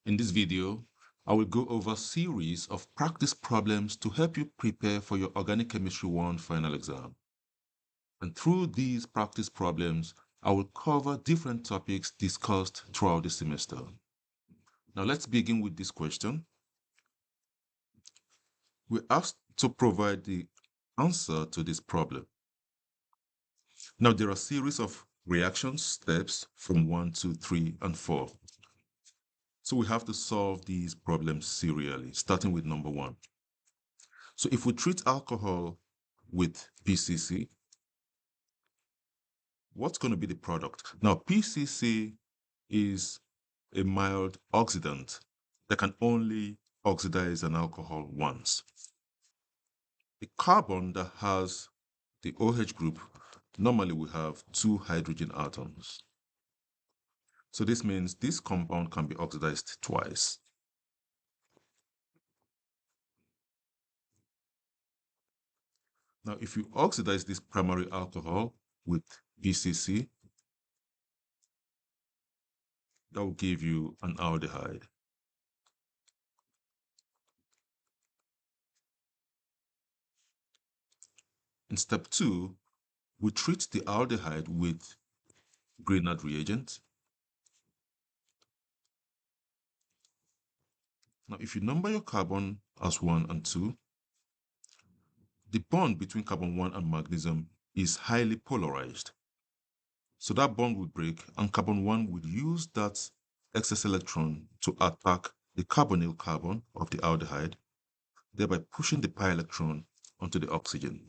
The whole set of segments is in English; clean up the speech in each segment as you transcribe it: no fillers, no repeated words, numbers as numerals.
In this video, I will go over a series of practice problems to help you prepare for your Organic Chemistry 1 final exam. And through these practice problems, I will cover different topics discussed throughout the semester. Now let's begin with this question. We're asked to provide the answer to this problem. Now there are a series of reaction steps from 1, 2, 3, and 4. So we have to solve these problems serially, starting with number 1. So if we treat alcohol with PCC, what's going to be the product? Now, PCC is a mild oxidant that can only oxidize an alcohol once. A carbon that has the OH group, normally we have 2 hydrogen atoms. So this means this compound can be oxidized twice. Now, if you oxidize this primary alcohol with PCC, that will give you an aldehyde. In step 2, we treat the aldehyde with Grignard reagent. Now, if you number your carbon as 1 and 2, the bond between carbon 1 and magnesium is highly polarized. So that bond will break and carbon 1 will use that excess electron to attack the carbonyl carbon of the aldehyde, thereby pushing the pi electron onto the oxygen.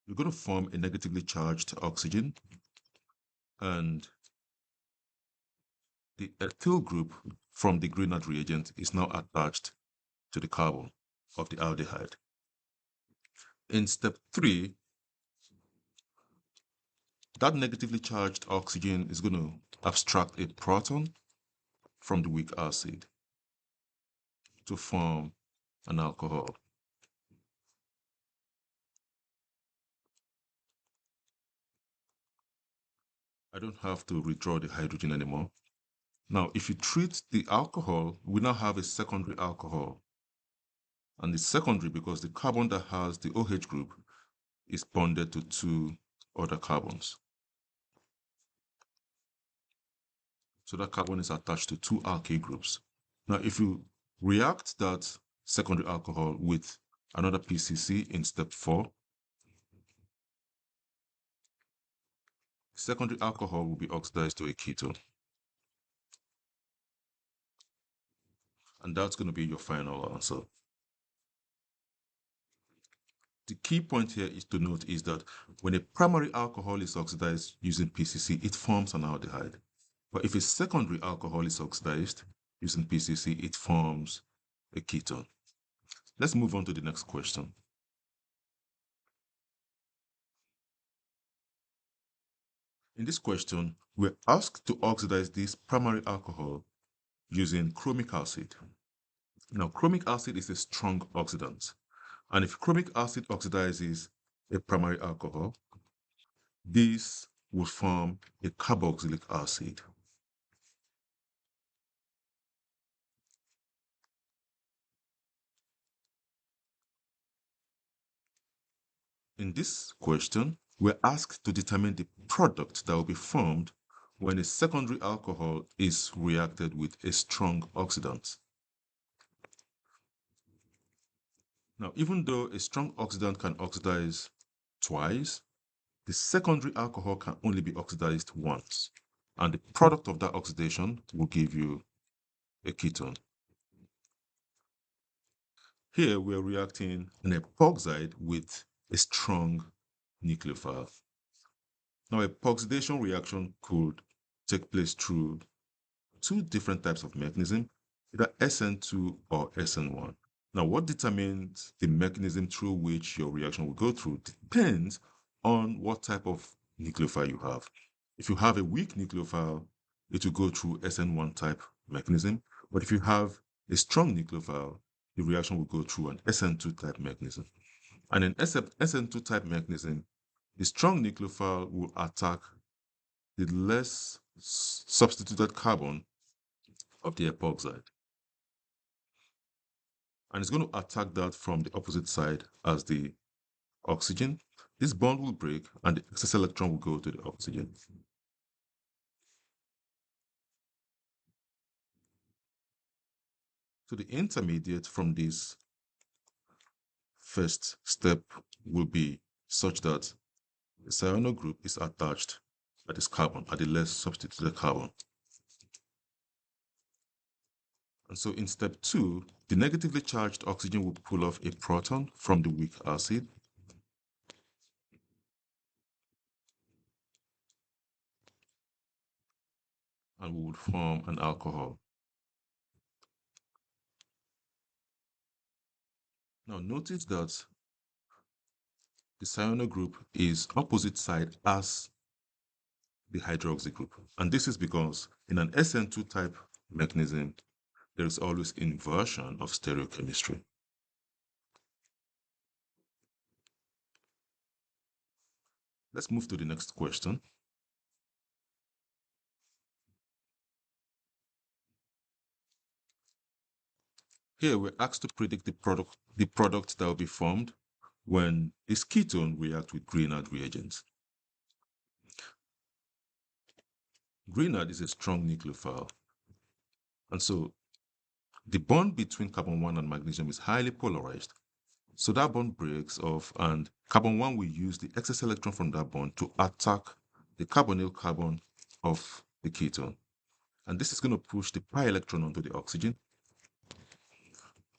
You're going to form a negatively charged oxygen, and the ethyl group from the Grignard reagent is now attached to the carbon of the aldehyde. In step 3, that negatively charged oxygen is going to abstract a proton from the weak acid to form an alcohol. I don't have to redraw the hydrogen anymore. Now, if you treat the alcohol, we now have a secondary alcohol. And it's secondary because the carbon that has the OH group is bonded to 2 other carbons. So that carbon is attached to 2 alkyl groups. Now, if you react that secondary alcohol with another PCC in step 4, secondary alcohol will be oxidized to a ketone. And that's going to be your final answer. The key point here is to note is that when a primary alcohol is oxidized using PCC, it forms an aldehyde. But if a secondary alcohol is oxidized using PCC, it forms a ketone. Let's move on to the next question. In this question, we're asked to oxidize this primary alcohol using chromic acid. Now, chromic acid is a strong oxidant. And if chromic acid oxidizes a primary alcohol, this will form a carboxylic acid. In this question, we're asked to determine the product that will be formed when a secondary alcohol is reacted with a strong oxidant. Now, even though a strong oxidant can oxidize twice, the secondary alcohol can only be oxidized once. And the product of that oxidation will give you a ketone. Here, we're reacting an epoxide with a strong nucleophile. Now, a epoxidation reaction could take place through 2 different types of mechanism, either SN2 or SN1. Now, what determines the mechanism through which your reaction will go through depends on what type of nucleophile you have. If you have a weak nucleophile, it will go through SN1 type mechanism. But if you have a strong nucleophile, the reaction will go through an SN2 type mechanism. And in SN2 type mechanism, the strong nucleophile will attack the less substituted carbon of the epoxide. And it's going to attack that from the opposite side as the oxygen. This bond will break and the excess electron will go to the oxygen. So the intermediate from this first step will be such that the cyano group is attached at this carbon, at the less substituted carbon. And so in step 2, the negatively charged oxygen will pull off a proton from the weak acid. And we would form an alcohol. Now notice that the cyano group is opposite side as the hydroxy group. And this is because in an SN2 type mechanism, there is always inversion of stereochemistry. Let's move to the next question. Here we're asked to predict the product that will be formed when this ketone reacts with Grignard reagents. Grignard is a strong nucleophile. And so the bond between carbon 1 and magnesium is highly polarized. So that bond breaks off and carbon 1 will use the excess electron from that bond to attack the carbonyl carbon of the ketone. And this is going to push the pi electron onto the oxygen.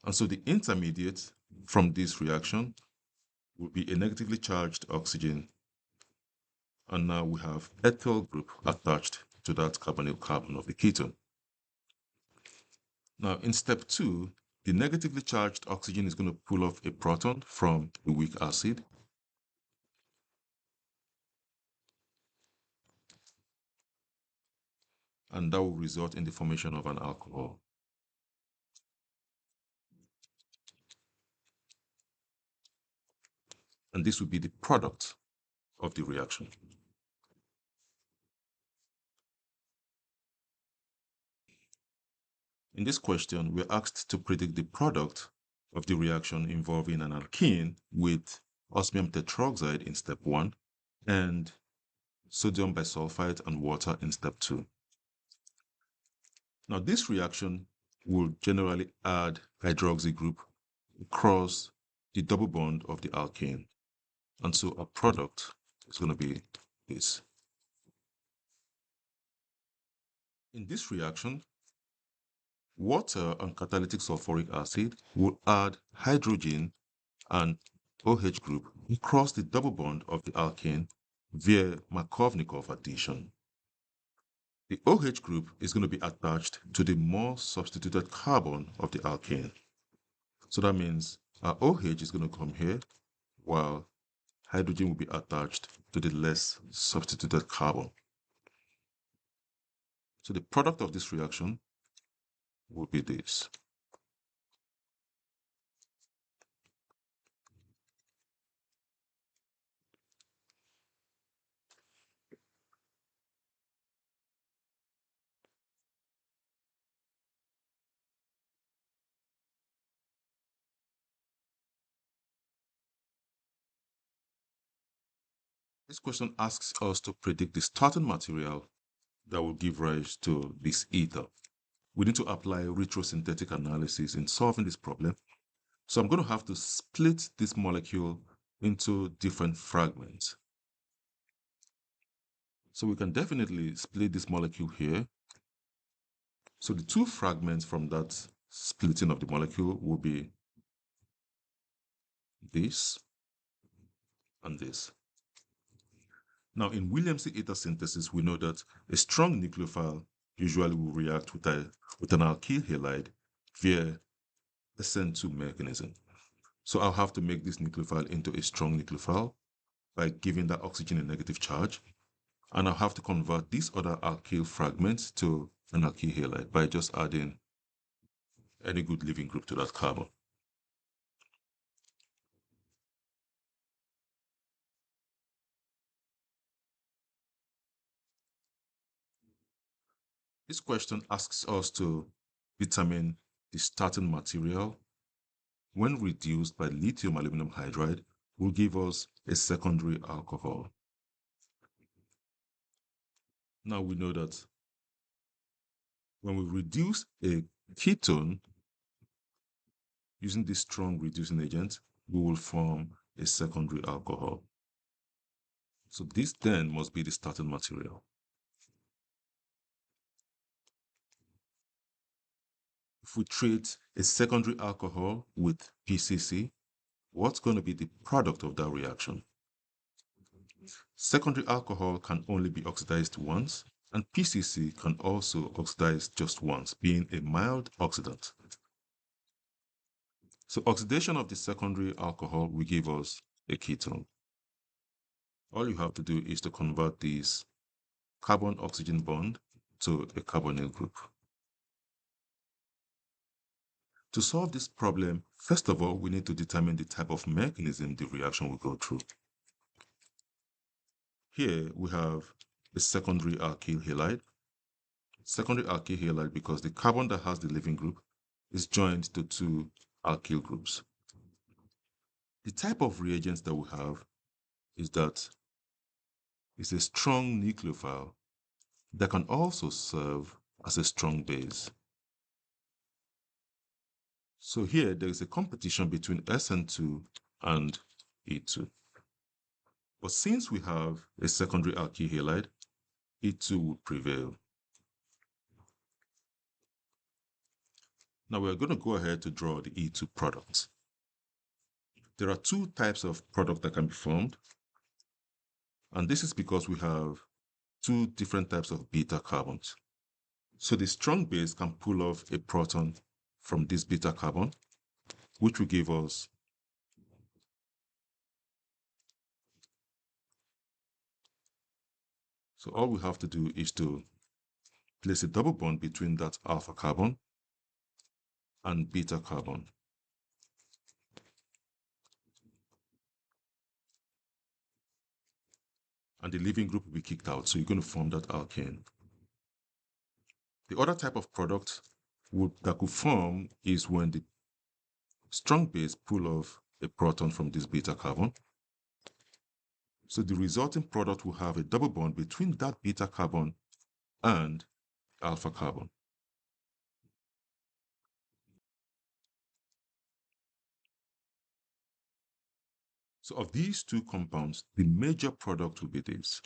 And so the intermediate from this reaction will be a negatively charged oxygen. And now we have ethyl group attached to that carbonyl carbon of the ketone. Now in step 2, the negatively charged oxygen is going to pull off a proton from the weak acid. And that will result in the formation of an alcohol. And this will be the product of the reaction. In this question, we're asked to predict the product of the reaction involving an alkene with osmium tetroxide in step 1 and sodium bisulfite and water in step 2. Now, this reaction will generally add hydroxy group across the double bond of the alkane. And so our product is going to be this. In this reaction, water and catalytic sulfuric acid will add hydrogen and OH group across the double bond of the alkane via Markovnikov addition. The OH group is going to be attached to the more substituted carbon of the alkane. So that means our OH is going to come here, while hydrogen will be attached to the less substituted carbon. So the product of this reaction will be this. This question asks us to predict the starting material that will give rise to this ether. We need to apply retrosynthetic analysis in solving this problem. So I'm going to have to split this molecule into different fragments. So we can definitely split this molecule here. So the two fragments from that splitting of the molecule will be this and this. Now in Williamson ether synthesis, we know that a strong nucleophile usually will react with an alkyl halide via a SN2 mechanism. So I'll have to make this nucleophile into a strong nucleophile by giving that oxygen a negative charge. And I'll have to convert these other alkyl fragments to an alkyl halide by just adding any good leaving group to that carbon. This question asks us to determine the starting material when reduced by lithium aluminum hydride will give us a secondary alcohol. Now we know that when we reduce a ketone using this strong reducing agent, we will form a secondary alcohol. So this then must be the starting material. If we treat a secondary alcohol with PCC, what's going to be the product of that reaction? Secondary alcohol can only be oxidized once, and PCC can also oxidize just once, being a mild oxidant. So oxidation of the secondary alcohol will give us a ketone. All you have to do is to convert this carbon-oxygen bond to a carbonyl group. To solve this problem, first of all, we need to determine the type of mechanism the reaction will go through. Here we have a secondary alkyl halide. Secondary alkyl halide because the carbon that has the leaving group is joined to two alkyl groups. The type of reagents that we have is that it's a strong nucleophile that can also serve as a strong base. So here there is a competition between SN2 and E2. But since we have a secondary alkyl halide, E2 will prevail. Now we're going to go ahead to draw the E2 product. There are two types of product that can be formed. And this is because we have two different types of beta carbons. So the strong base can pull off a proton from this beta carbon, which will give us so all we have to do is to place a double bond between that alpha carbon and beta carbon. And the leaving group will be kicked out, so you're going to form that alkane. The other type of product that could form is when the strong base pull off a proton from this beta carbon. So the resulting product will have a double bond between that beta carbon and alpha carbon. So of these two compounds, the major product will be this.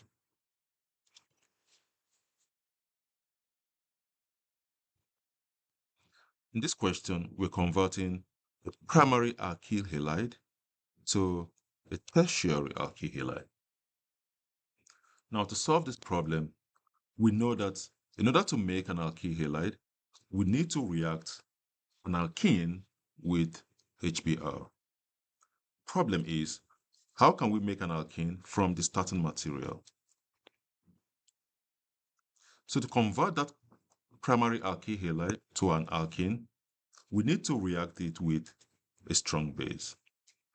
In this question, we're converting a primary alkyl halide to a tertiary alkyl halide. Now, to solve this problem, we know that in order to make an alkyl halide, we need to react an alkene with HBr. Problem is, how can we make an alkene from the starting material? So to convert that primary alkyl halide to an alkene, we need to react it with a strong base.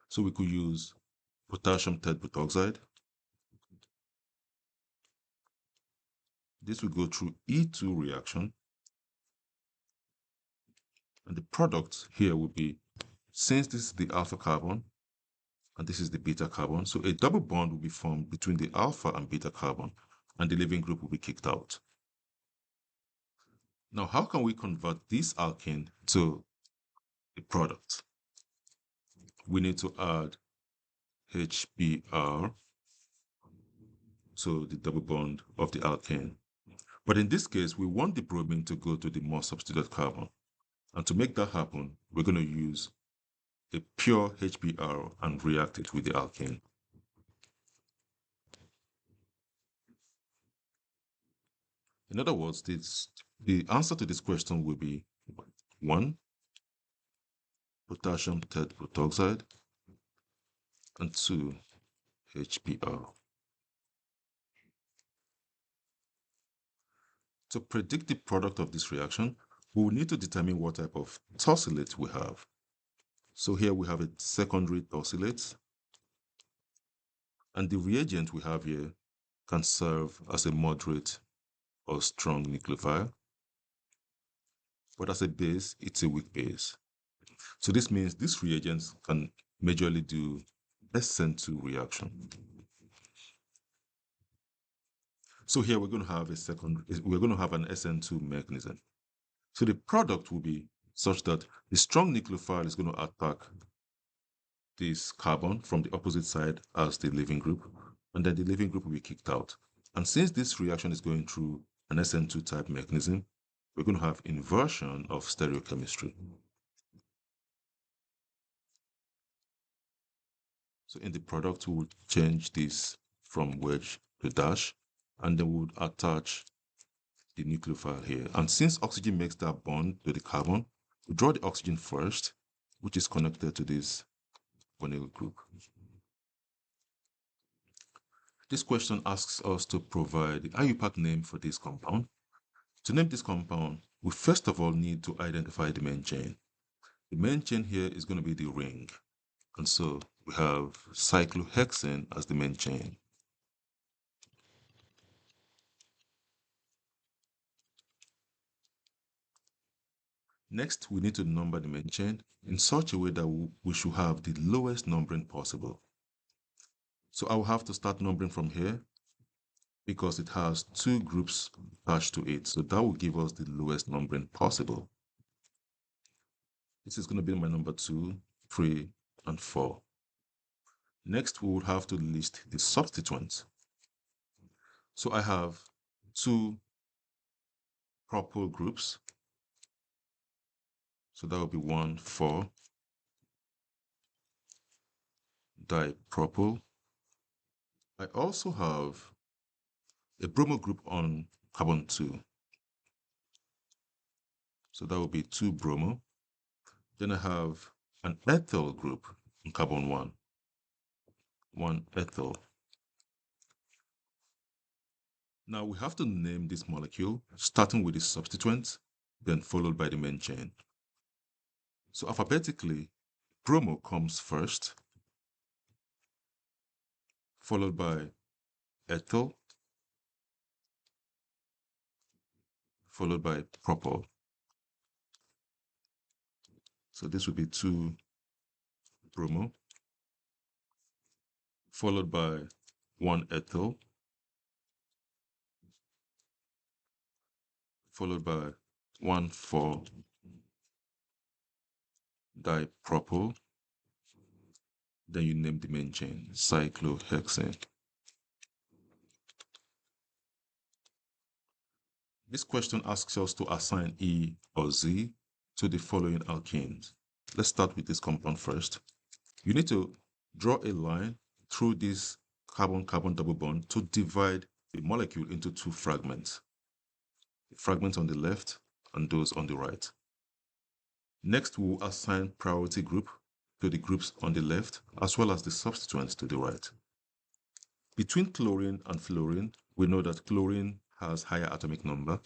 So we could use potassium tetrodoxide. This will go through E2 reaction. And the product here will be, since this is the alpha carbon and this is the beta carbon, so a double bond will be formed between the alpha and beta carbon, and the leaving group will be kicked out. Now, how can we convert this alkene to a product? We need to add HBr, so the double bond of the alkane. But in this case, we want the bromine to go to the more substituted carbon. And to make that happen, we're going to use a pure HBr and react it with the alkane. In other words, the answer to this question will be 1, potassium tetrodoxide, and 2, HBr. To predict the product of this reaction, we will need to determine what type of tosylate we have. So here we have a secondary tosylate, and the reagent we have here can serve as a moderate or strong nucleophile. but as a base, it's a weak base. So this means this reagent can majorly do SN2 reaction. So here we're going to have an SN2 mechanism. So the product will be such that the strong nucleophile is going to attack this carbon from the opposite side as the leaving group, and then the leaving group will be kicked out. And since this reaction is going through an SN2 type mechanism, we're going to have inversion of stereochemistry. So in the product, we would change this from wedge to dash, and then we would attach the nucleophile here. And since oxygen makes that bond to the carbon, we draw the oxygen first, which is connected to this vinyl group. This question asks us to provide the IUPAC name for this compound. To name this compound, we first of all need to identify the main chain. The main chain here is going to be the ring. And so we have cyclohexane as the main chain. Next, we need to number the main chain in such a way that we should have the lowest numbering possible. So I will have to start numbering from here because it has two groups attached to it. So that will give us the lowest numbering possible. This is going to be my number 2, 3, and 4. Next, we would have to list the substituents. So I have 2 propyl groups. So that will be 1,4 dipropyl. I also have a bromo group on carbon 2. So that will be 2 bromo. Then I have an ethyl group on carbon 1. 1 ethyl. Now we have to name this molecule, starting with the substituent, then followed by the main chain. So alphabetically, bromo comes first, followed by ethyl, followed by propyl. So this would be 2 bromo, followed by 1 ethyl, followed by 1,4 dipropyl. Then you name the main chain, cyclohexane. This question asks us to assign E or Z to the following alkenes. Let's start with this compound first. You need to draw a line through this carbon-carbon double bond to divide the molecule into 2 fragments. The fragments on the left and those on the right. Next, we will assign priority group to the groups on the left, as well as the substituents to the right. Between chlorine and fluorine, we know that chlorine has higher atomic number.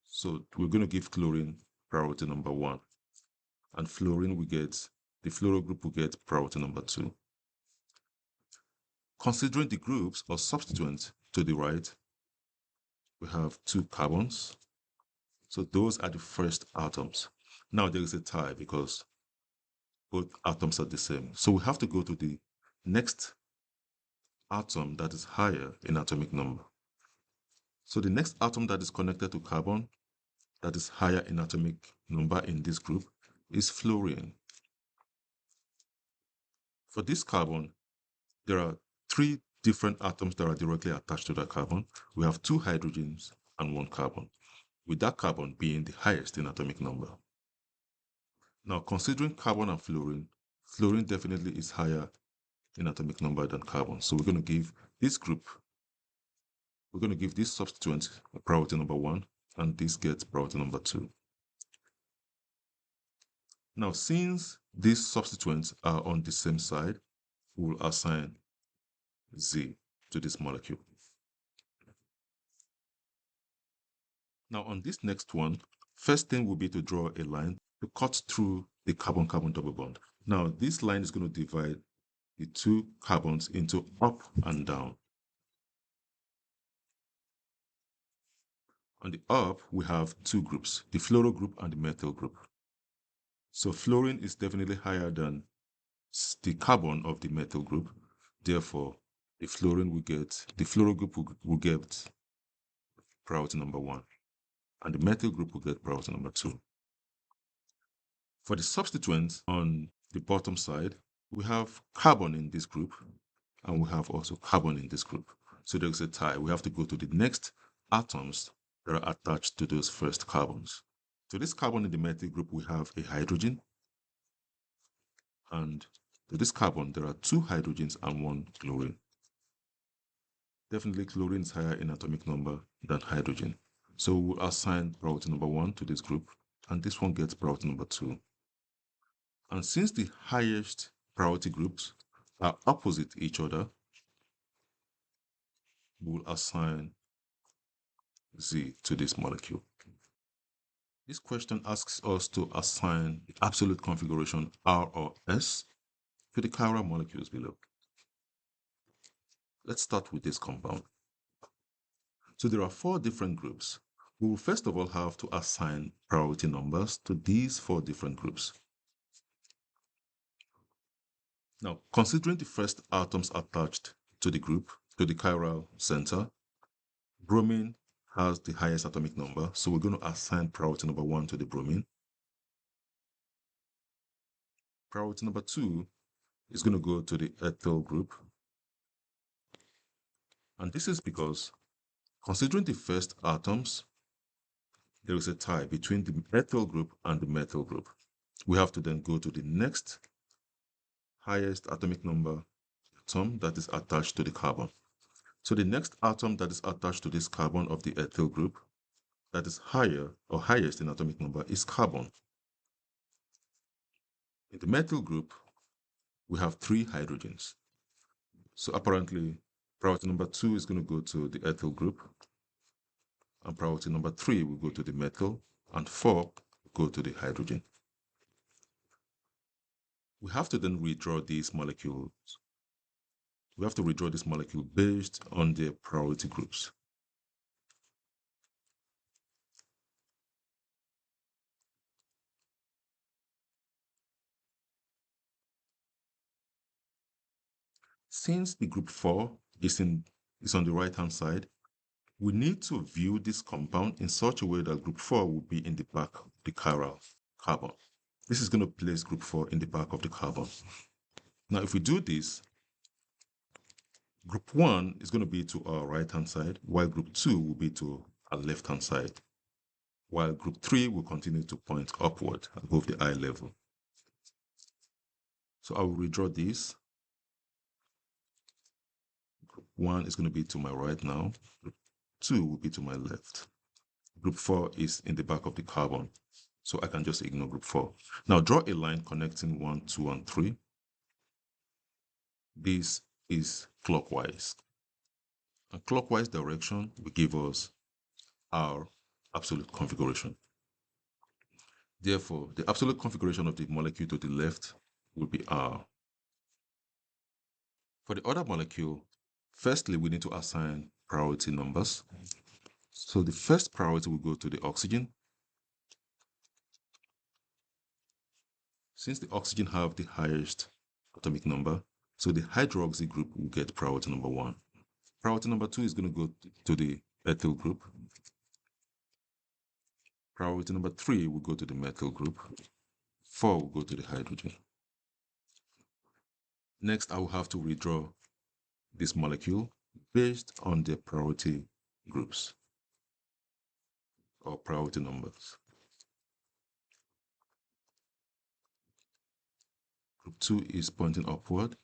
So we're going to give chlorine priority number 1. And fluorine, the fluoro group will get priority number 2. Considering the groups or substituents to the right, we have 2 carbons. So those are the first atoms. Now there is a tie because both atoms are the same. So we have to go to the next atom that is higher in atomic number. So the next atom that is connected to carbon that is higher in atomic number in this group is fluorine. For this carbon, there are 3 different atoms that are directly attached to that carbon. We have 2 hydrogens and 1 carbon, with that carbon being the highest in atomic number. Now, considering carbon and fluorine, fluorine definitely is higher in atomic number than carbon. So we're going to give this substituent priority number 1, and this gets priority number 2. Now, since these substituents are on the same side, we will assign Z to this molecule. Now, on this next one, first thing will be to draw a line to cut through the carbon-carbon double bond. Now, this line is going to divide the 2 carbons into up and down. On the up, we have two groups, the fluoro group and the methyl group. So fluorine is definitely higher than the carbon of the methyl group. Therefore, the fluoro group will get priority number 1, and the methyl group will get priority number 2. For the substituents on the bottom side, we have carbon in this group, and we have also carbon in this group. So there's a tie. We have to go to the next atoms that are attached to those first carbons. So this carbon in the methyl group, we have a hydrogen, and to this carbon, there are 2 hydrogens and 1 chlorine. Definitely chlorine is higher in atomic number than hydrogen. So we'll assign priority number 1 to this group, and this one gets priority number 2. And since the highest priority groups are opposite each other, we'll assign Z to this molecule. This question asks us to assign the absolute configuration R or S to the chiral molecules below. Let's start with this compound. So there are 4 different groups. We will first of all have to assign priority numbers to these 4 different groups. Now, considering the first atoms attached to the group, to the chiral center, bromine has the highest atomic number, so we're going to assign priority number 1 to the bromine. Priority number 2 is going to go to the ethyl group. And this is because, considering the first atoms, there is a tie between the ethyl group and the methyl group. We have to then go to the next highest atomic number atom that is attached to the carbon. So the next atom that is attached to this carbon of the ethyl group that is higher or highest in atomic number is carbon. In the methyl group, we have 3 hydrogens. So apparently, priority number 2 is going to go to the ethyl group, and priority number 3 will go to the methyl, and 4 will go to the hydrogen. We have to then redraw these molecules. We have to redraw this molecule based on their priority groups. Since the group 4 is on the right-hand side, we need to view this compound in such a way that group 4 will be in the back of the chiral carbon. This is going to place group 4 in the back of the carbon. Now, if we do this, group 1 is going to be to our right-hand side, while group 2 will be to our left-hand side, while group 3 will continue to point upward above the eye level. So I will redraw this. Group 1 is going to be to my right now. Group 2 will be to my left. Group 4 is in the back of the carbon, so I can just ignore group 4. Now draw a line connecting 1, 2, and 3. This is clockwise. A clockwise direction will give us our absolute configuration. Therefore, the absolute configuration of the molecule to the left will be R. For the other molecule, firstly, we need to assign priority numbers. So the first priority will go to the oxygen. Since the oxygen have the highest atomic number, so the hydroxy group will get priority number 1. Priority number 2 is going to go to the ethyl group. Priority number 3 will go to the methyl group. 4 will go to the hydrogen. Next, I will have to redraw this molecule based on their priority groups or priority numbers. Group 2 is pointing upward.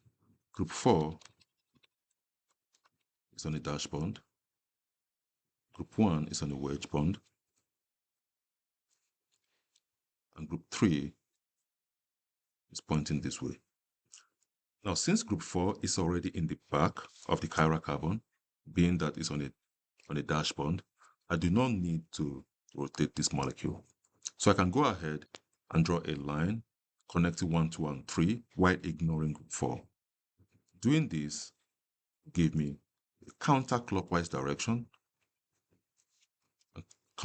Group 4 is on a dash bond. Group 1 is on a wedge bond. And group 3 is pointing this way. Now, since group 4 is already in the back of the chiral carbon, being that it's on a dash bond, I do not need to rotate this molecule. So I can go ahead and draw a line connecting 1, 2, and 3 while ignoring group 4. Doing this give me a counterclockwise direction.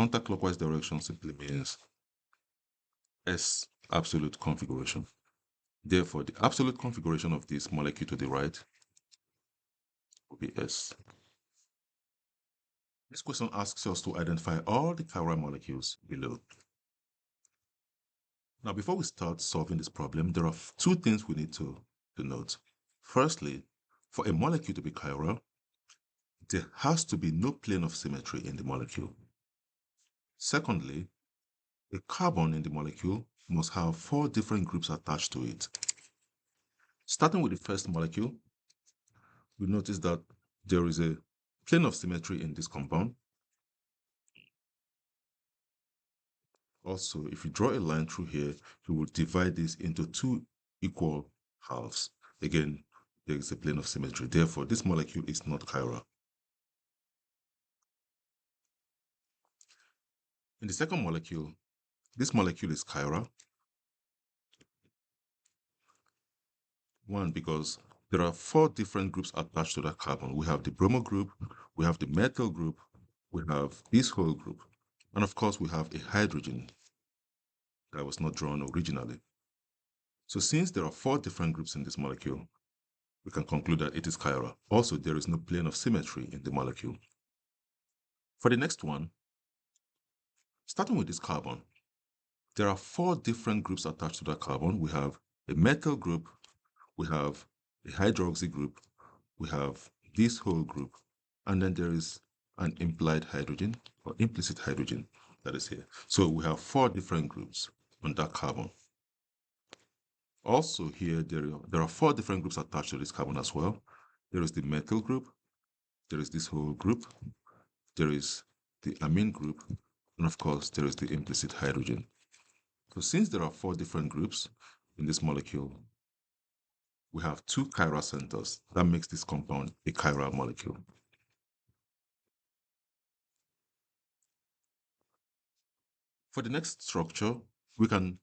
counterclockwise direction simply means S absolute configuration. Therefore, the absolute configuration of this molecule to the right will be S. This question asks us to identify all the chiral molecules below. Now, before we start solving this problem, there are two things we need to note. Firstly, for a molecule to be chiral, there has to be no plane of symmetry in the molecule. Secondly, a carbon in the molecule must have 4 different groups attached to it. Starting with the first molecule, we notice that there is a plane of symmetry in this compound. Also, if you draw a line through here, you will divide this into 2 equal halves. Again, there is a plane of symmetry. Therefore, this molecule is not chiral. In the second molecule, this molecule is chiral. One, because there are 4 different groups attached to that carbon. We have the bromo group, we have the methyl group, we have this whole group, and of course we have a hydrogen that was not drawn originally. So since there are 4 different groups in this molecule, we can conclude that it is chiral. Also, there is no plane of symmetry in the molecule. For the next one, starting with this carbon, there are 4 different groups attached to that carbon. We have a methyl group, we have a hydroxy group, we have this whole group, and then there is an implied hydrogen or implicit hydrogen that is here. So we have 4 different groups on that carbon. Also here, there are 4 different groups attached to this carbon as well. There is the methyl group, there is this whole group, there is the amine group, and of course there is the implicit hydrogen. So since there are 4 different groups in this molecule, we have 2 chiral centers. That makes this compound a chiral molecule. For the next structure, we can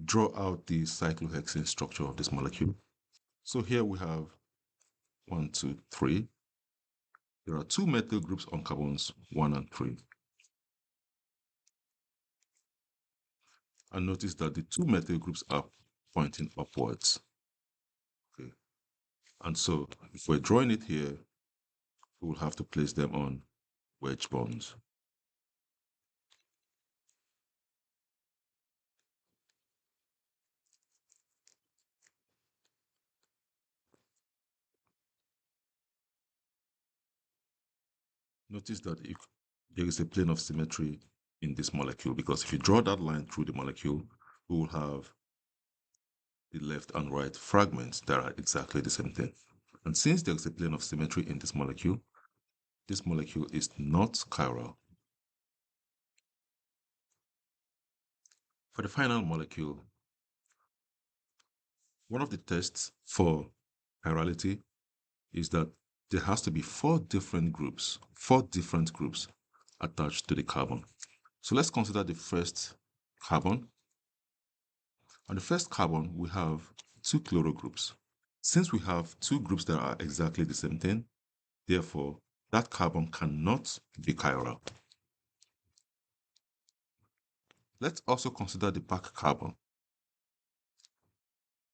draw out the cyclohexane structure of this molecule. So here we have 1, 2, 3. There are 2 methyl groups on carbons 1 and 3. And notice that the 2 methyl groups are pointing upwards. Okay. And so if we're drawing it here, we will have to place them on wedge bonds. Notice that there is a plane of symmetry in this molecule, because if you draw that line through the molecule, we will have the left and right fragments that are exactly the same thing. And since there is a plane of symmetry in this molecule is not chiral. For the final molecule, one of the tests for chirality is that there has to be 4 different groups attached to the carbon. So let's consider the first carbon. On the first carbon, we have 2 chloro groups. Since we have 2 groups that are exactly the same thing, therefore, that carbon cannot be chiral. Let's also consider the back carbon.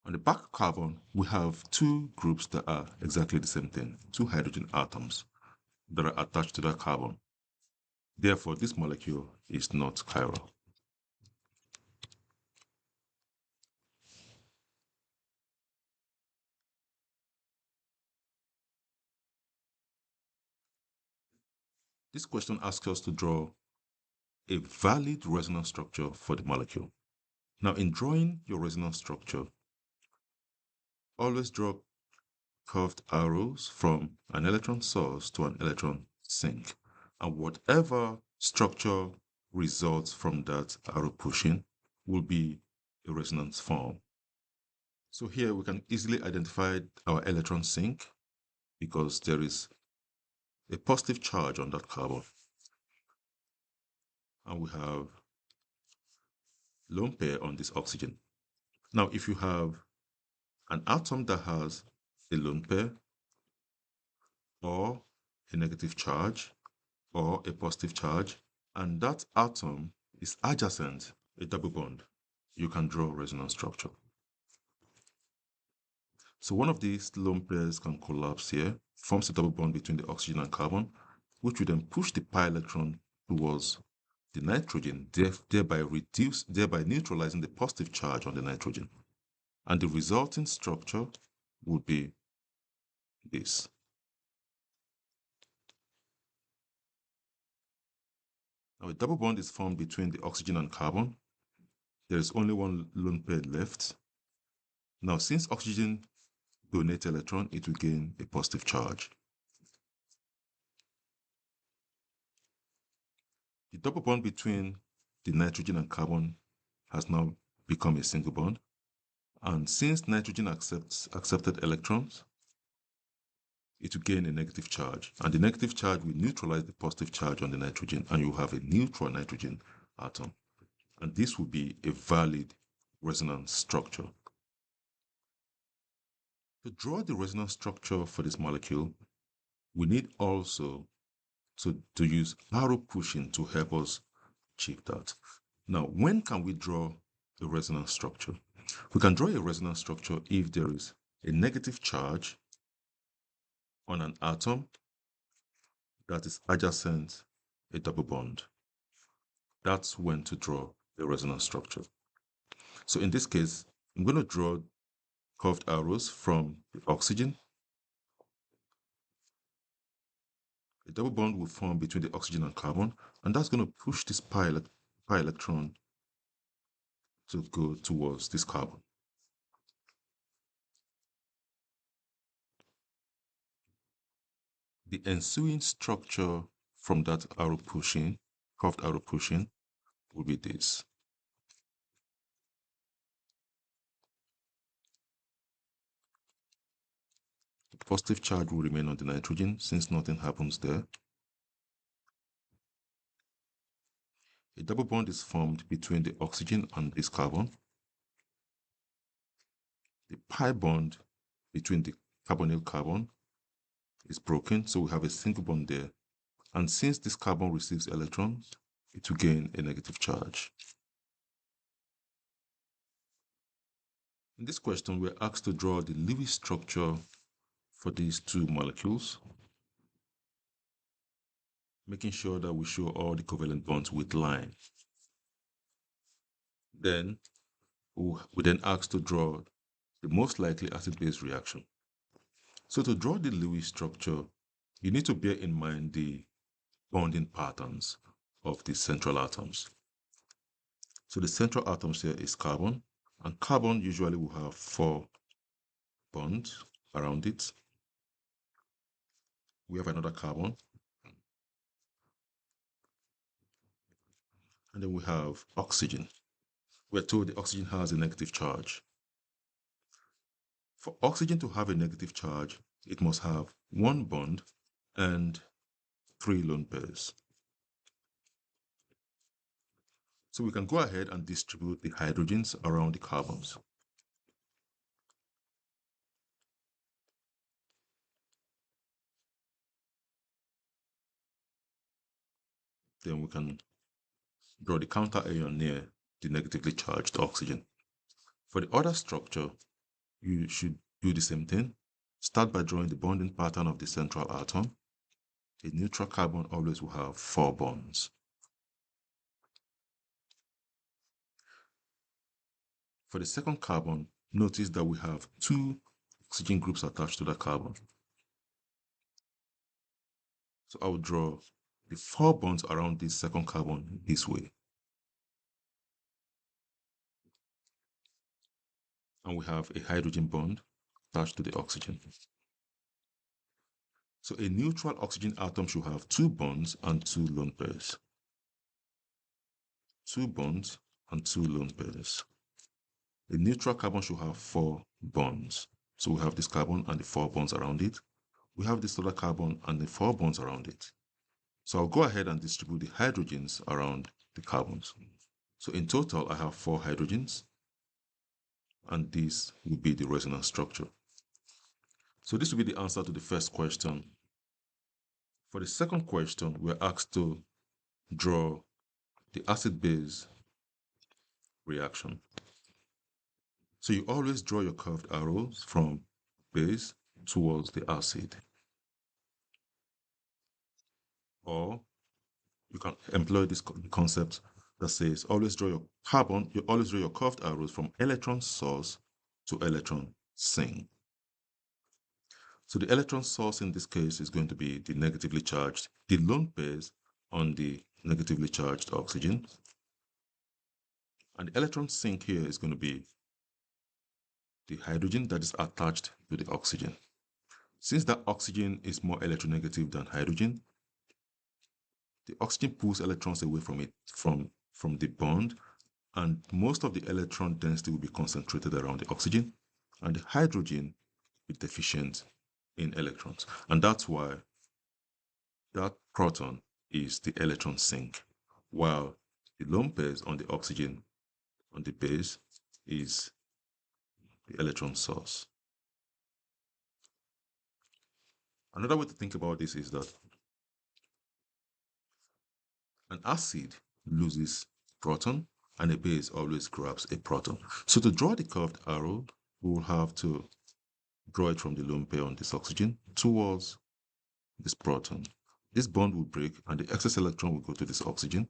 On the back carbon, we have 2 groups that are exactly the same thing, 2 hydrogen atoms that are attached to that carbon. Therefore, this molecule is not chiral. This question asks us to draw a valid resonance structure for the molecule. Now, in drawing your resonance structure, always draw curved arrows from an electron source to an electron sink. And whatever structure results from that arrow pushing will be a resonance form. So here we can easily identify our electron sink because there is a positive charge on that carbon. And we have lone pair on this oxygen. Now, if you have an atom that has a lone pair or a negative charge or a positive charge, and that atom is adjacent a double bond, you can draw resonance structure. So one of these lone pairs can collapse here, forms a double bond between the oxygen and carbon, which will then push the pi electron towards the nitrogen, thereby neutralizing the positive charge on the nitrogen. And the resulting structure would be this. Now a double bond is formed between the oxygen and carbon. There is only one lone pair left. Now since oxygen donates electron, it will gain a positive charge. The double bond between the nitrogen and carbon has now become a single bond. And since nitrogen accepted electrons, it will gain a negative charge. And the negative charge will neutralize the positive charge on the nitrogen, and you have a neutral nitrogen atom. And this will be a valid resonance structure. To draw the resonance structure for this molecule, we need also to use arrow pushing to help us achieve that. Now, when can we draw a resonance structure? We can draw a resonance structure if there is a negative charge on an atom that is adjacent a double bond. That's when to draw a resonance structure. So in this case, I'm going to draw curved arrows from the oxygen. A double bond will form between the oxygen and carbon, and that's going to push this pi electron to go towards this carbon. The ensuing structure from that arrow pushing, curved arrow pushing, will be this. The positive charge will remain on the nitrogen since nothing happens there. A double bond is formed between the oxygen and this carbon. The pi bond between the carbonyl carbon is broken, so we have a single bond there. And since this carbon receives electrons, it will gain a negative charge. In this question, we're asked to draw the Lewis structure for these two molecules, making sure that we show all the covalent bonds with lines. Then we then asked to draw the most likely acid-base reaction. So to draw the Lewis structure, you need to bear in mind the bonding patterns of the central atoms. So the central atoms here is carbon, and carbon usually will have 4 bonds around it. We have another carbon, and then we have oxygen. We're told the oxygen has a negative charge. For oxygen to have a negative charge, it must have 1 bond and 3 lone pairs. So we can go ahead and distribute the hydrogens around the carbons. Then we can draw the counter ion near the negatively charged oxygen. For the other structure, you should do the same thing. Start by drawing the bonding pattern of the central atom. A neutral carbon always will have 4 bonds. For the second carbon, notice that we have 2 oxygen groups attached to the carbon. So I will draw the 4 bonds around this second carbon this way. And we have a hydrogen bond attached to the oxygen. So a neutral oxygen atom should have 2 bonds and 2 lone pairs. 2 bonds and 2 lone pairs. A neutral carbon should have 4 bonds. So we have this carbon and the 4 bonds around it. We have this other carbon and the 4 bonds around it. So I'll go ahead and distribute the hydrogens around the carbons. So in total, I have 4 hydrogens, and this will be the resonance structure. So this will be the answer to the first question. For the second question, we're asked to draw the acid-base reaction. So you always draw your curved arrows from base towards the acid. Or you can employ this concept that says always draw your curved arrows from electron source to electron sink. So the electron source in this case is going to be the negatively charged, the lone pairs on the negatively charged oxygen. And the electron sink here is going to be the hydrogen that is attached to the oxygen. Since that oxygen is more electronegative than hydrogen, the oxygen pulls electrons away from it, from the bond, and most of the electron density will be concentrated around the oxygen, and the hydrogen is deficient in electrons. And that's why that proton is the electron sink, while the lone pairs on the oxygen on the base is the electron source. Another way to think about this is that an acid loses proton and a base always grabs a proton. So to draw the curved arrow, we will have to draw it from the lone pair on this oxygen towards this proton. This bond will break and the excess electron will go to this oxygen,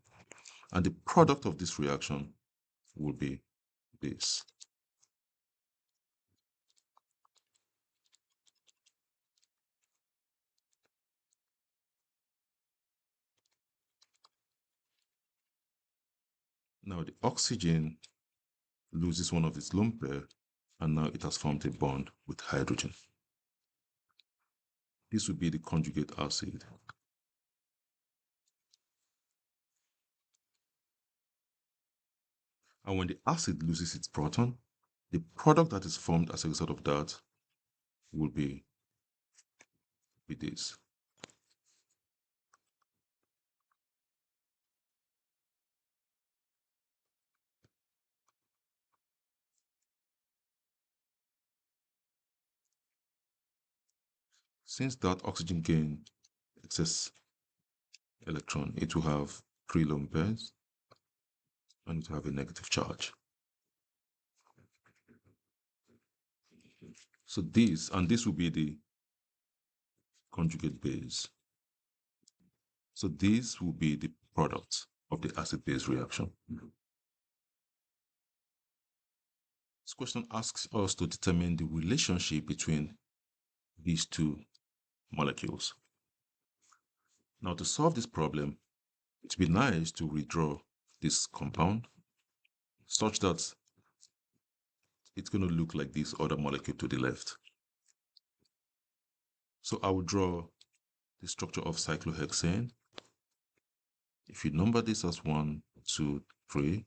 and the product of this reaction will be this. Now the oxygen loses one of its lone pair, and now it has formed a bond with hydrogen. This would be the conjugate acid. And when the acid loses its proton, the product that is formed as a result of that will be this. Since that oxygen gained excess electron, it will have 3 lone pairs and it will have a negative charge. So this will be the conjugate base. So this will be the product of the acid-base reaction. This question asks us to determine the relationship between these two molecules. Now, to solve this problem, it would be nice to redraw this compound such that it's going to look like this other molecule to the left. So I will draw the structure of cyclohexane. If you number this as 1, 2, 3,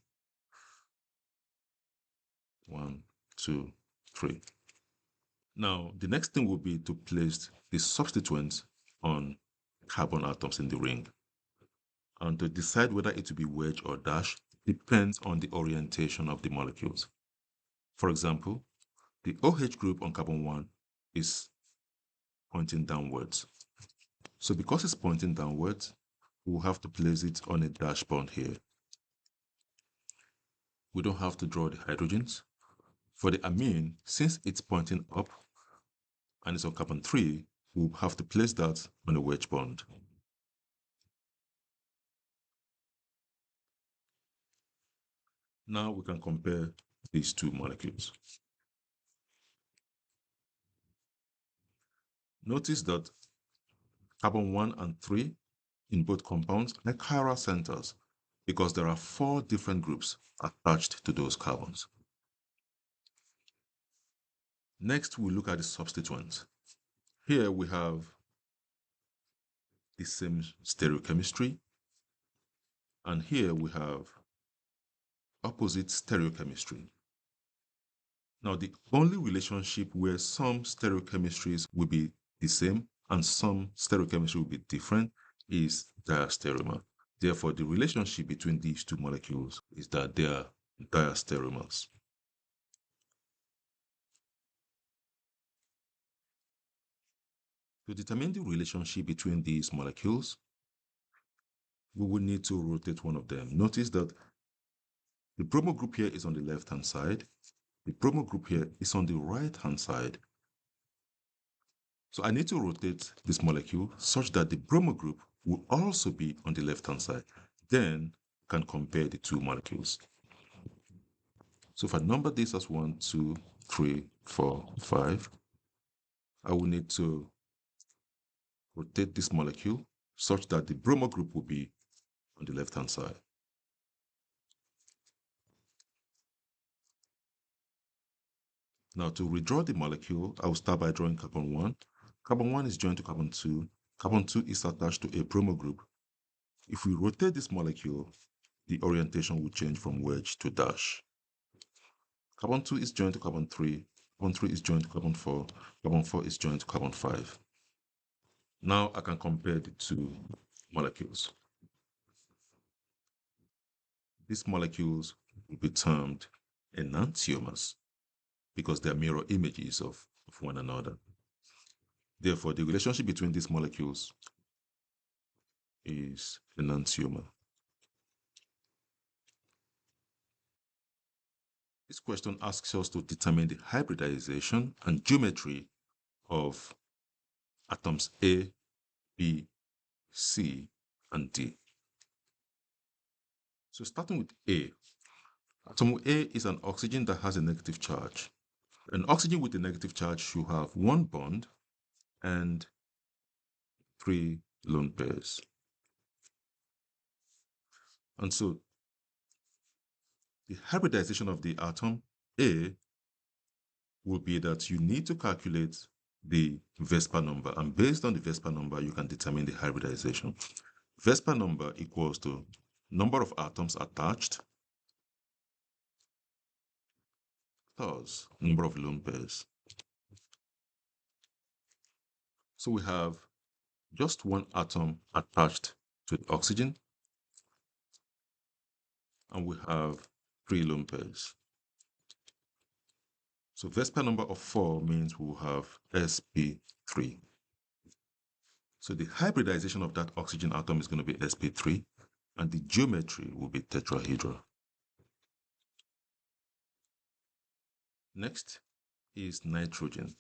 1, 2, 3. Now, the next thing will be to place the substituents on carbon atoms in the ring. And to decide whether it will be wedge or dash depends on the orientation of the molecules. For example, the OH group on carbon 1 is pointing downwards. So because it's pointing downwards, we'll have to place it on a dash bond here. We don't have to draw the hydrogens. For the amine, since it's pointing up and it's on carbon 3, we'll have to place that on a wedge bond. Now we can compare these two molecules. Notice that carbon 1 and 3 in both compounds are chiral centers because there are 4 different groups attached to those carbons. Next, we look at the substituents. Here we have the same stereochemistry, and here we have opposite stereochemistry. Now, the only relationship where some stereochemistries will be the same and some stereochemistry will be different is diastereomer. Therefore, the relationship between these two molecules is that they are diastereomers. To determine the relationship between these molecules, we will need to rotate one of them. Notice that the bromo group here is on the left-hand side. The bromo group here is on the right-hand side. So I need to rotate this molecule such that the bromo group will also be on the left-hand side. Then I can compare the two molecules. So if I number this as 1, 2, 3, 4, 5, I will need to rotate this molecule such that the bromo group will be on the left-hand side. Now to redraw the molecule, I will start by drawing carbon 1. Carbon 1 is joined to carbon 2. Carbon 2 is attached to a bromo group. If we rotate this molecule, the orientation will change from wedge to dash. Carbon 2 is joined to carbon 3. Carbon 3 is joined to carbon 4. Carbon 4 is joined to carbon 5. Now I can compare the two molecules. These molecules will be termed enantiomers because they are mirror images of one another. Therefore, the relationship between these molecules is enantiomer. This question asks us to determine the hybridization and geometry of atoms A, B, C, and D. So starting with A, atom A is an oxygen that has a negative charge. An oxygen with a negative charge should have one bond and 3 lone pairs. And so the hybridization of the atom A will be that you need to calculate the Vesper number, and based on the Vesper number, you can determine the hybridization. Vesper number equals to number of atoms attached plus number of lone pairs. So we have just one atom attached to the oxygen, and we have 3 lone pairs. So Vesper number of 4 means we'll have sp3. So the hybridization of that oxygen atom is going to be sp3, and the geometry will be tetrahedral. Next is nitrogen.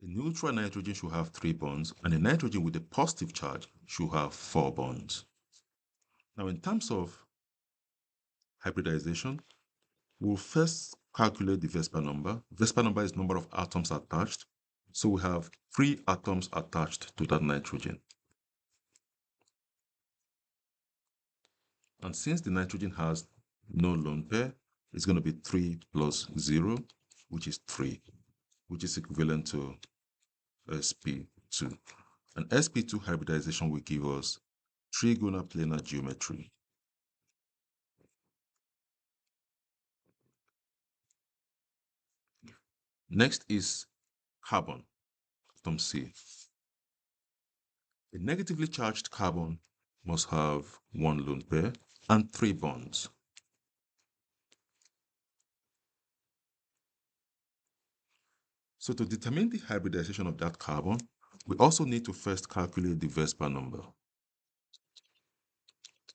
A neutral nitrogen should have 3 bonds, and a nitrogen with a positive charge should have 4 bonds. Now, in terms of hybridization, we'll first calculate the Vesper number. Vesper number is number of atoms attached. So we have 3 atoms attached to that nitrogen. And since the nitrogen has no lone pair, it's going to be 3 plus 0, which is 3, which is equivalent to sp2. And sp2 hybridization will give us trigonal planar geometry. Next is carbon, atom C. A negatively charged carbon must have 1 lone pair and 3 bonds. So to determine the hybridization of that carbon, we also need to first calculate the Vesper number.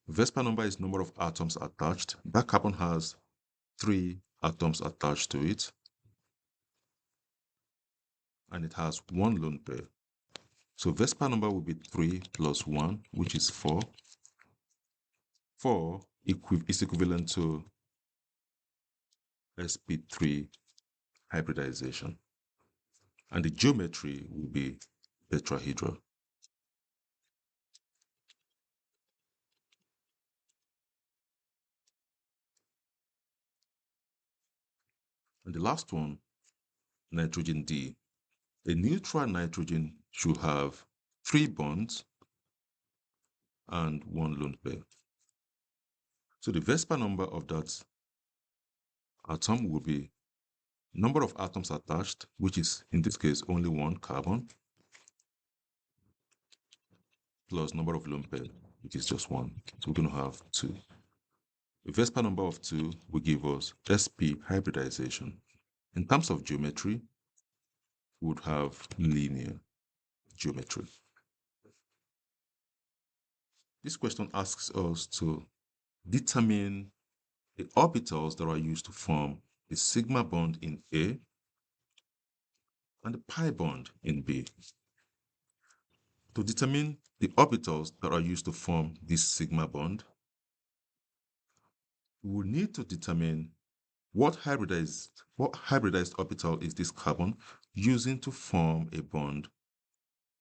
Vesper number is number of atoms attached. That carbon has 3 atoms attached to it, and it has 1 lone pair. So Vesper number will be 3 plus 1, which is 4. 4 is equivalent to sp3 hybridization. And the geometry will be tetrahedral. And the last one, nitrogen D. A neutral nitrogen should have 3 bonds and 1 lone pair. So the Vesper number of that atom will be number of atoms attached, which is in this case only 1 carbon, plus number of lone pair, which is just 1. So we're going to have 2. The Vesper number of 2 will give us sp hybridization. In terms of geometry, we would have linear geometry. This question asks us to determine the orbitals that are used to form the sigma bond in A and the pi bond in B. To determine the orbitals that are used to form this sigma bond, we will need to determine what hybridized orbital is this carbon using to form a bond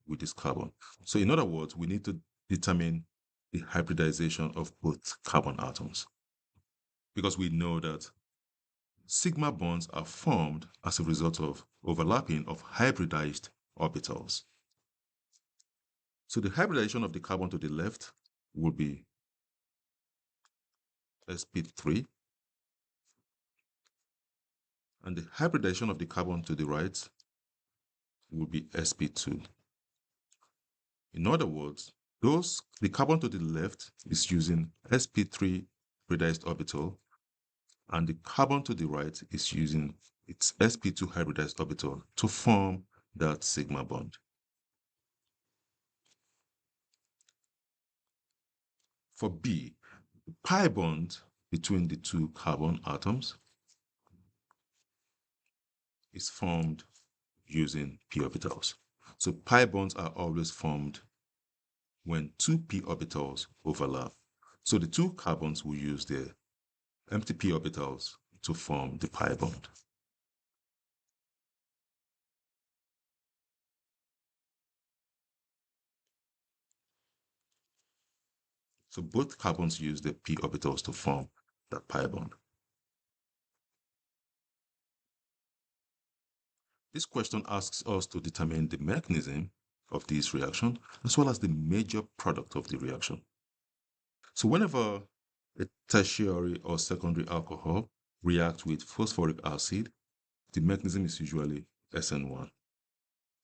with this carbon. So in other words, we need to determine the hybridization of both carbon atoms, because we know that sigma bonds are formed as a result of overlapping of hybridized orbitals. So the hybridization of the carbon to the left will be sp3, and the hybridization of the carbon to the right will be sp2. In other words, the carbon to the left is using sp3 hybridized orbital, and the carbon to the right is using its sp2 hybridized orbital to form that sigma bond. For B, the pi bond between the two carbon atoms is formed using p orbitals. So pi bonds are always formed when two p orbitals overlap. So the two carbons will use their empty p orbitals to form the pi bond. So both carbons use the p orbitals to form that pi bond. This question asks us to determine the mechanism of this reaction as well as the major product of the reaction. So whenever a tertiary or secondary alcohol reacts with phosphoric acid, the mechanism is usually SN1.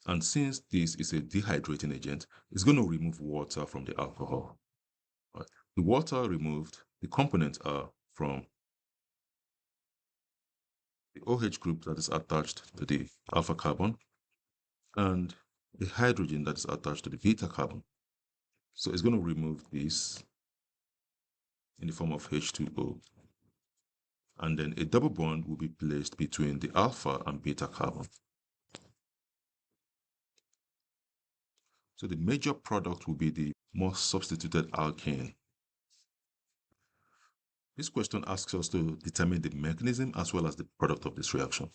And since this is a dehydrating agent, it's going to remove water from the alcohol. Right. The water removed, the components are from the OH group that is attached to the alpha carbon and the hydrogen that is attached to the beta carbon. So it's going to remove this in the form of H2O. And then a double bond will be placed between the alpha and beta carbon. So the major product will be the more substituted alkane. This question asks us to determine the mechanism as well as the product of this reaction.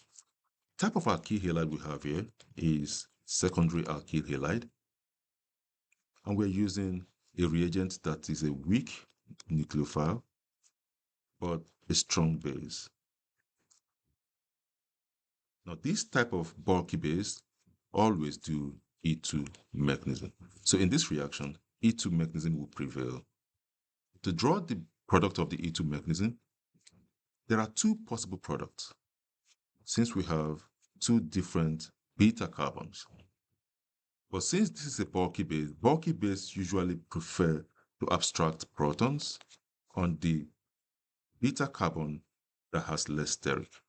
The type of alkyl halide we have here is secondary alkyl halide. And we're using a reagent that is a weak nucleophile, but a strong base. Now, this type of bulky base always do E2 mechanism. So in this reaction, E2 mechanism will prevail. To draw the product of the E2 mechanism, there are two possible products, since we have two different beta carbons. But since this is a bulky base usually prefer to abstract protons on the beta carbon that has less steric.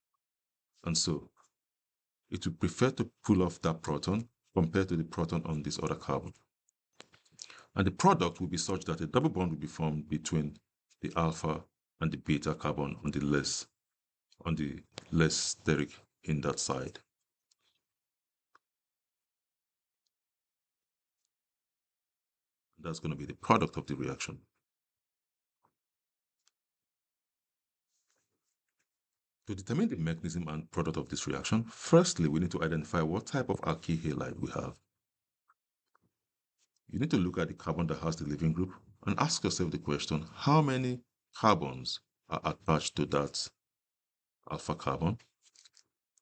And so it will prefer to pull off that proton compared to the proton on this other carbon. And the product will be such that a double bond will be formed between the alpha and the beta carbon on the less steric in that side. That's going to be the product of the reaction. To determine the mechanism and product of this reaction, firstly, we need to identify what type of alkyl halide we have. You need to look at the carbon that has the leaving group and ask yourself the question, how many carbons are attached to that alpha carbon?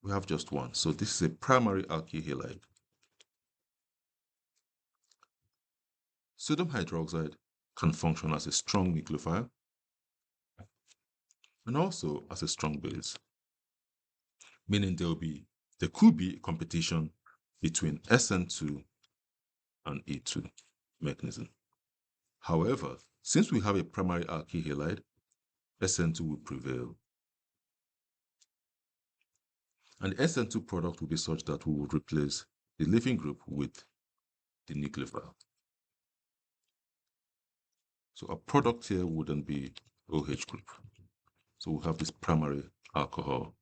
We have just one. So this is a primary alkyl halide. Sodium hydroxide can function as a strong nucleophile and also as a strong base, meaning there could be competition between SN2 and E2 mechanism. However, since we have a primary alkyl halide, SN2 will prevail. And the SN2 product will be such that we would replace the leaving group with the nucleophile. So our product here wouldn't be OH group. So we have this primary alcohol.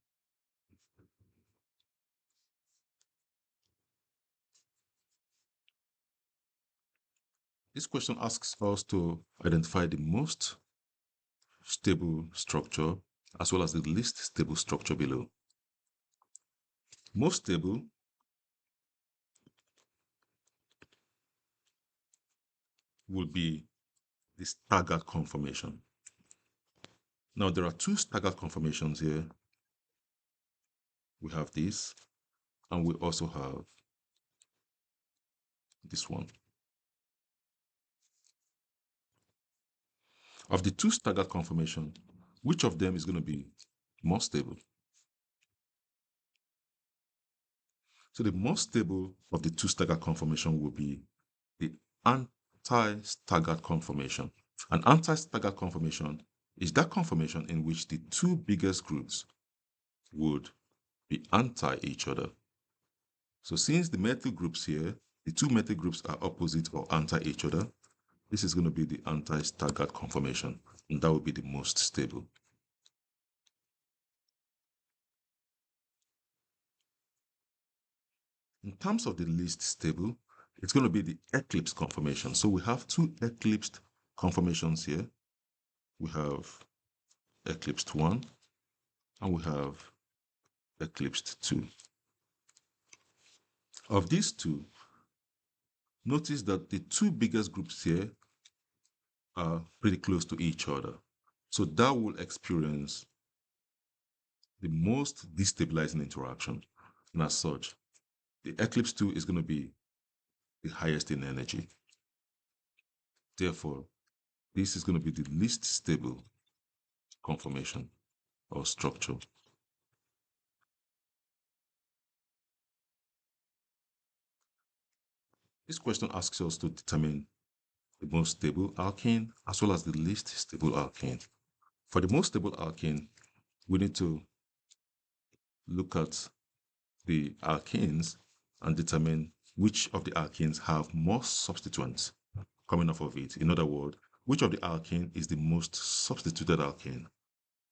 This question asks us to identify the most stable structure as well as the least stable structure below. Most stable will be the staggered conformation. Now there are two staggered conformations here. We have this, and we also have this one. Of the two staggered conformation, which of them is going to be more stable? So the most stable of the two staggered conformation will be the anti-staggered conformation. An anti-staggered conformation is that conformation in which the two biggest groups would be anti each other. So since the methyl groups here, the two methyl groups are opposite or anti each other, this is going to be the anti-staggered conformation, and that will be the most stable. In terms of the least stable, it's going to be the eclipse conformation. So we have two eclipsed conformations here. We have eclipsed 1 and we have eclipsed 2. Of these two, notice that the two biggest groups here are pretty close to each other. So that will experience the most destabilizing interaction. And as such, the eclipse 2 is going to be the highest in energy. Therefore, this is going to be the least stable conformation or structure. This question asks us to determine the most stable alkane as well as the least stable alkane. For the most stable alkane, we need to look at the alkanes and determine which of the alkanes have more substituents coming off of it. In other words, which of the alkane is the most substituted alkane.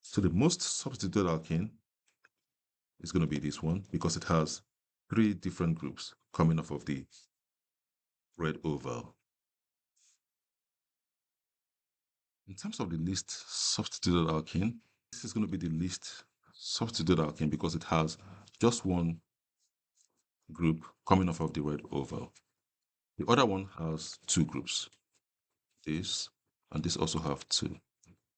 So the most substituted alkane is going to be this one because it has 3 different groups coming off of the red oval. In terms of the least substituted alkane, this is going to be the least substituted alkane because it has just one group coming off of the red oval. The other one has 2 groups. This and this also have 2.